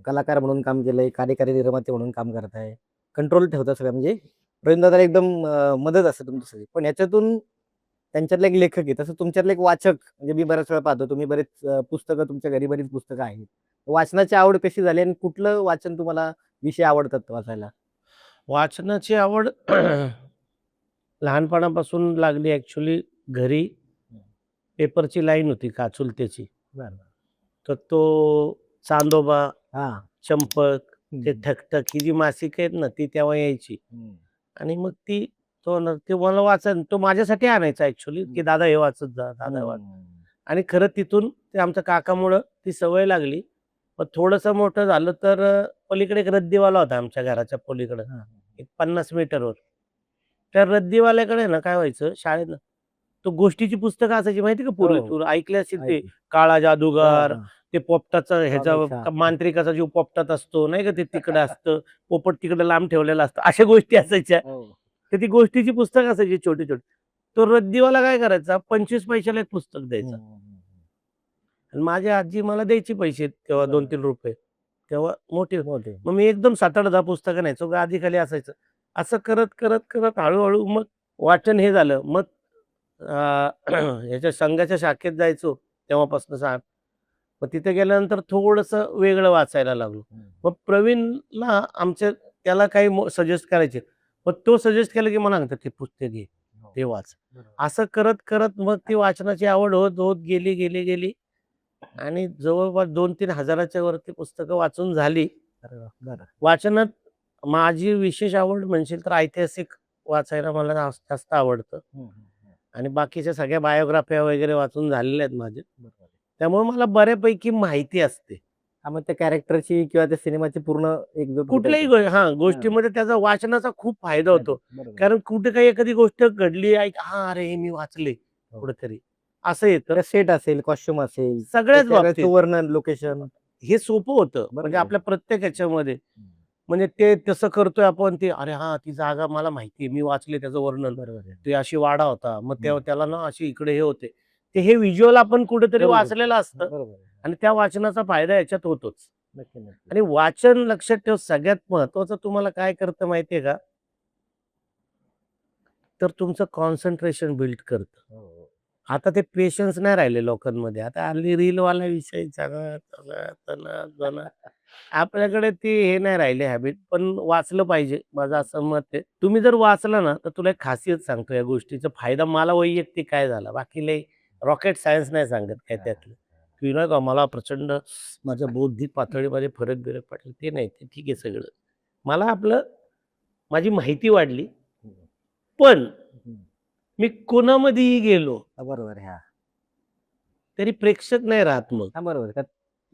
कलाकार म्हणून काम केलंय, कार्यकारी निर्माते म्हणून काम करताय. कंट्रोल ठेवता सगळं म्हणजे रवींद्रदादाला एकदम मदत असते तुमची सगळी. पण याच्यातून त्यांच्यातला एक लेखक आहे, तसं तुमच्यातला एक वाचक म्हणजे मी बऱ्याच वेळा पाहतो तुम्ही बरेच पुस्तकं तुमच्या घरी बरीच पुस्तकं आहेत. वाचनाची आवड कशी झाली आणि कुठलं वाचन तुम्हाला विषय आवडतात वाचायला? वाचनाची आवड लहानपणापासून लागली. ॲक्च्युली घरी पेपरची लाईन होती काचुलतेची. बरं. तर तो चांदोबा, हां. चंपक, ते हं. ठकठक ही जी मासिकं आहेत ना, ती तेव्हा यायची. हं. आणि मग ते मला तो माझ्यासाठी आणायचा ॲक्च्युली, की दादा हे वाचत जा, दादा हे वाच. हं. आणि खरं तिथून ते आमच्या काकामुळं ती सवय लागली. मग थोडंसं मोठं झालं तर पलीकडे एक रद्दीवाला होता आमच्या घराच्या पलीकडं, हां. एक 50 मीटरवर. त्या रद्दीवाल्याकडे ना काय व्हायचं शाळेत तो गोष्टीची पुस्तकं असायची माहिती का हो, पूर्वी हो. तू ऐकली असेल ते माहिती. काळा हां, जादूगार, हां. ते पोपटाचा कॉमिक्स हां. मांत्रिकाचा जीव पोपटात असतो नाही का, ते तिकडं असतं, पोपट तिकडं लांब ठेवलेला असतं. अशा गोष्टी असायच्या. हो. तर ती गोष्टीची पुस्तकं असायची छोटी-छोटी. तो रद्दीवाला काय करायचा 25 पैशाला एक पुस्तक हं, द्यायचा. हं, हं. आणि माझी आजी मला द्यायची पैसे तेव्हा बरोबर. ₹2-3 तेव्हा मोठे. मोठे. मग मी एकदम 7-8-10 पुस्तकं न्यायचो. गादी खाली असायचं. असं करत हळू मग वाचन हे झालं. मग ह्याच्या संघाच्या शाखेत जायचो तेव्हापासून मग तिथे गेल्यानंतर थोडंसं वेगळं वाचायला लागलो. हं. मग प्रवीणला त्याला काही सजेस्ट करायचे. मग तो सजेस्ट केला की मला सांगतात, "ते पुस्तक घे, हो. ते वाच." बरोबर. असं करत मग ती वाचनाची आवड होत गेली आणि जवळपास 2-3 हजाराच्या वरती पुस्तकं वाचून झाली. अरे वाह! बरं. वाचनात माझी विशेष आवड म्हणशील तर ऐतिहासिक वाचायला मला जास्त आवडतं. हं, हं, हं. आणि बाकीच्या सगळ्या बायोग्राफ्या वगैरे वाचून झालेल्या आहेत माझ्या. बरोबर आहे. त्यामुळे मला बऱ्यापैकी माहिती असते. हां, मग त्या कॅरेक्टरची किंवा त्या सिनेमाची पूर्ण एकजूट होता कुठल्याही येते. हां. गोष्टीमध्ये त्याचा वाचनाचा खूप फायदा होतो. बरोबर आहे. कारण कुठे काही एखादी गोष्ट घडली अरे हे मी वाचले हो. कुठेतरी असं येतं. त्या सेट असेल, कॉस्ट्यूम असेल, सगळ्याच त्याचं बाबतीत वर्णन, लोकेशन. हे सोपं होतं. म्हणजे बरोबर आहे. आपल्या प्रत्येक ह्याच्यामध्ये. हं. म्हणजे ते तसं करतोय आपण अरे हां, ती जागा मला माहिती आहे. मी वाचले त्याचं वर्णन. बरोबर आहे. ते अशी वाडा होता. मग हं. त्याला ना अशी इकडे हे होते. हे व्हिज्युअल आपण कुठेतरी करू शकतो. वाचलेलं असतं बरोबर आहे. आणि त्या वाचनाचा फायदा याच्यात होतोच. नक्की, नक्की. आणि वाचन लक्षात ठेव सगळ्यात महत्त्वाचं तुम्हाला काय करतं माहिती का? तर तुमचं कॉन्सन्ट्रेशन बिल्ड करतं. हो, हो. आता ते पेशन्स नाही राहिले लोकांमध्ये. आता हल्ली रीलवाला विषय चला, चला, चला, चला. आपल्याकडे ती हे नाही राहिले हॅबिट, पण वाचलं पाहिजे माझं असं मत आहे. तुम्ही जर वाचलं ना, तर तुला एक खासियत सांगतो या गोष्टीचा फायदा मला वैयक्तिक काय झाला. बाकी लय रॉकेट सायन्स नाही सांगत काय हां, त्यातलं. की नाही का मला प्रचंड माझ्या बौद्धिक पातळीमध्ये फरक-बिरक पडला. ते नाही, ते ठीक आहे सगळं. मला माझी माहिती वाढली. हं, पण हं. मी कोणामध्येही गेलो, बरोबर आहे. हां. तरी प्रेक्षक नाही राहत मग. हां, बरोबर आहे. त्यात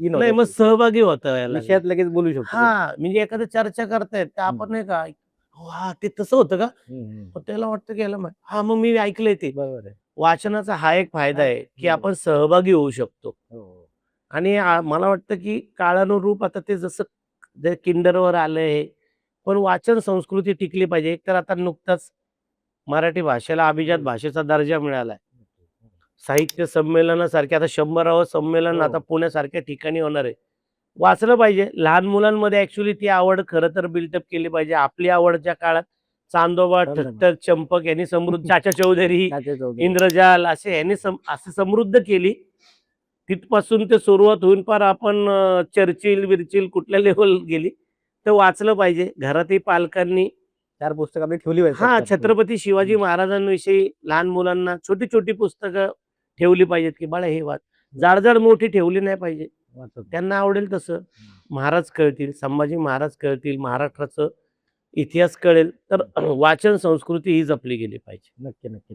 इन नाही होतं मग ते. सहभागी होता यायला लागलं. विषयात लगेच बोलू शकतो कोणी. म्हणजे एखादं चर्चा करतायत तर हं. आपण नाही का, "हो, हां, ते तसं होतं का?" हं, हं. मग त्याला वाटतं की याला हां, मग मी ऐकलंय ते. बरोबर आहे. वाचनाचा हा एक फायदा हां. आहे, की बरोबर. आपण सहभागी होऊ शकतो. हो, हो. आणि मला वाटतं की काळानुरूप आता ते जसं जे किंडरवर आलंय, पण वाचन संस्कृती टिकली पाहिजे. एकतर आता नुकताच मराठी भाषेला अभिजात बरोबर. भाषेचा दर्जा मिळालाय. हं. साहित्य संमेलनासारखे आता 100वं संमेलन हो. आता पुण्यासारख्या ठिकाणी होणार आहे. वाचलं पाहिजे. लहान मुलांमध्ये ॲक्चुअली ती आवड खरं तर बिल्डअप केली पाहिजे. आपली आवडच्या काळात चांदोबा, समजा. ठकठक, चंपक यांनी समृद्ध चाचा चौधरी, चाचा चौधरी. इंद्रजाल असे यांनी असं समृद्ध केली. तिथपासून ते सुरुवात होऊन पार आपण चर्चिल-बिर्चिल कुठल्या लेव्हल गेली. तर वाचलं पाहिजे. घरातही पालकांनी 4 पुस्तकं आपली ठेवली पाहिजेत साक्षात. छत्रपती शिवाजी हं. महाराजांविषयी लहान मुलांना छोटी-छोटी पुस्तकं ठेवली पाहिजेत, की बाळा हे वाच. जाड-जाड मोठी ठेवली नाही पाहिजे. वाचत. त्यांना आवडेल तसं. हं. महाराज कळतील, संभाजी महाराज कळतील, महाराष्ट्राचं इतिहास कळेल, तर वाचन संस्कृती ही जपली गेली पाहिजे. नक्की, नक्की.